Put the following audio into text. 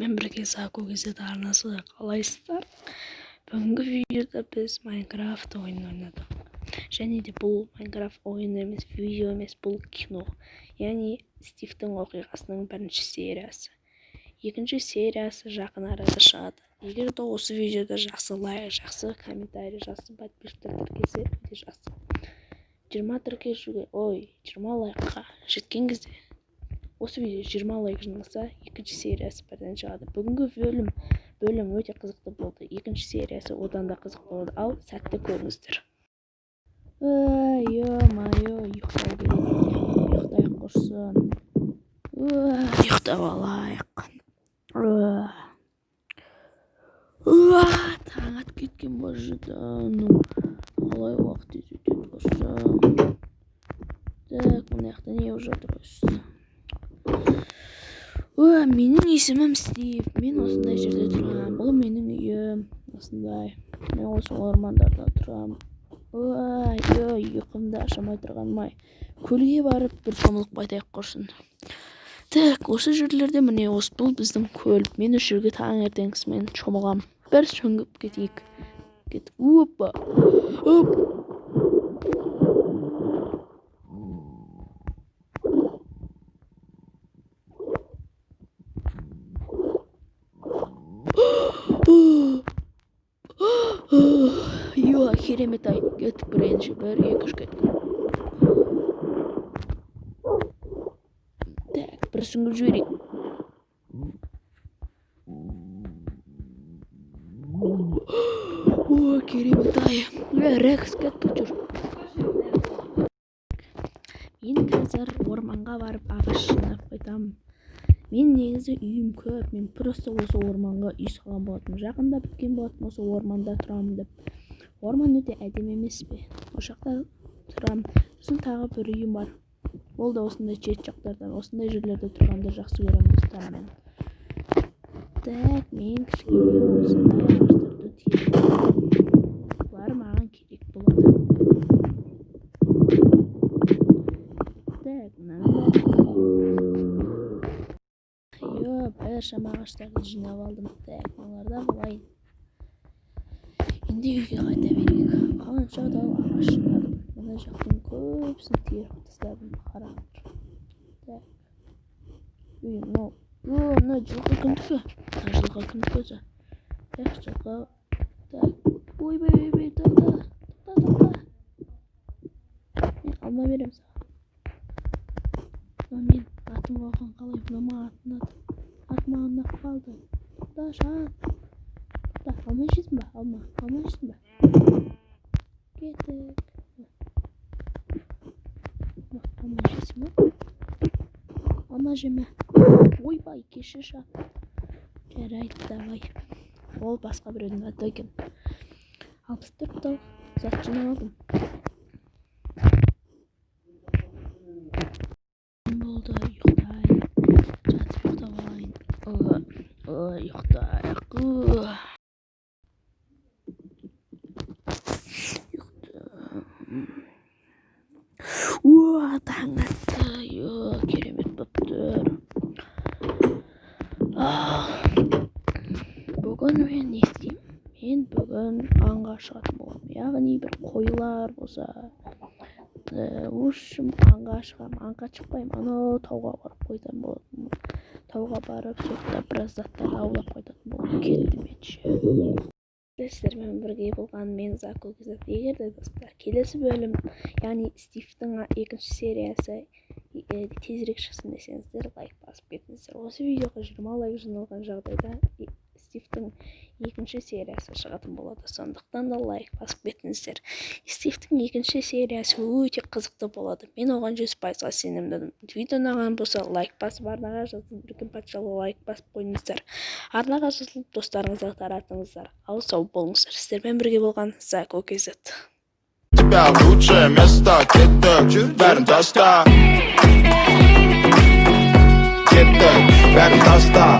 Сіздермен бірге Заку кезет арнасы қалайсыздар? Бүгінгі видеода біз Майнкрафт ойынын ойнадық. Және де бұл Майнкрафт ойын емес, видео емес, бұл кино. Яғни Стивтің оқиғасының бірінші сериясы. Екінші сериясы жақын арада шығады. Егер де осы видеода жақсы лайк, жақсы комментарий, жақсы подписчиктер тіркелсе өте жақсы. 20 лайкқа жеткен кезде осы видео 20 лайк жиналса, екінші сериясы бірден шығады. Бүгінгі бөлім өте қызықты болды. Екінші сериясы одан да қызық болды. Ал сәтті көріңіздер. Ё-майо, ұйықтау керек. Ұйықтайық құрсын. Ұйықтап алайық. Таң атып кеткен бар жыдан. Қалай уақыт өтеді құрсын. Так, мына жақта не болып жатыр осы? Менің есімім Стив. Мен осындай жерде тұрамын. Бұл менің үйім. Осындай. Мен осы ормандарда тұрамын. Ұйқымды ашамай тұрғаным-ай. Көлге барып бір шомылып қайтайық құрсын. Так, осы жерлерде міне осы бұл біздің көл. Мен осы жерге таңертеңгісімен шомыламын. Бір шөңгіп кетейік. Опа. Керемет ай, кеттік бірінші, бір, екі, үш кеттік. Так, бір сүңгіп жіберейік. Керемет ай, рекс кеттік жүр. Мен қазір орманға барып ағаш жинап қайтамын. Мен негізі үйім көп, мен просто осы орманға үй салған болатым. Жақында біткен болатым, осы орманда тұрамын деп. Орман өте әдемі емес пе? Осы жақта тұрамын. Сосын тағы бір үйім бар. Ол да осындай шет жақтардан, осындай жерлерде тұрғанды жақсы көремін достарыммен. Так, мен кішкене осындай ағаштарды теріп. Бұлар маған керек болады. Так, бір шама ағаштарды жинап алдым. Так, оларда болайын. Енді үйге қайта берейік. Қанша да ағаш жинадым. Мына жақтың көпсін теріп тастадым. Қараңдар. Так. Мына жылқы кімдікі? Жылқы кімдікі өзі? Так, жылқы. Так. Ой, тоқта. Мен алма берем саған. Мен атым болған қалай? Мама атым ағынақ қалды. Тоқта, шат. Алма жесін ба? Алма жесін ба? Кеттік. Алма жесін ба? Алма жеме. Ойбай, кеші шат. Жарайды, давай. Ол басқа біреудің аты екен. 64 тал зат жинап алдым. Болды, ұйықтайын. Жатып ұйықтап алайын. Ұйықтайық. Таң атты. Керемет баптыр. Бүгін мен не істеймін? Мен бүгін аңға шығатын боламын. Яғни бір қойлар болса, аңға шығамын. Аңға шықпаймын. Анау тауға барып қойтын болатын. Тауға барып, соқта біраз заттарды аулап қойтатын боламын. Келдім етші. Сіздермен бірге болған мен Заку кезет. Егер де достар, келесі бөлім, яғни Стивтің екінші сериясы тезірек шықсын десеңіздер, лайк басып кетіңіздер. Осы видеоға 20 лайк жиналған жағдайда Стивтің екінші сериясы шығатын болады. Сондықтан да лайк басып кетіңіздер. Стивтің екінші сериясы өте қызықты болады. Мен оған 100%-ға сенімдімін. Видео ұнаған болса лайк басып, арнаға жазылып, үлкен патшалы лайк басып қойыңыздар. Арнаға жазылып, достарыңызға таратыңыздар. Ал сау болыңыздар. Сіздермен бірге болған Заку кезет. Тебя в лучшее место, кеттік, бәрін таста. Кеттік, бәрін таста.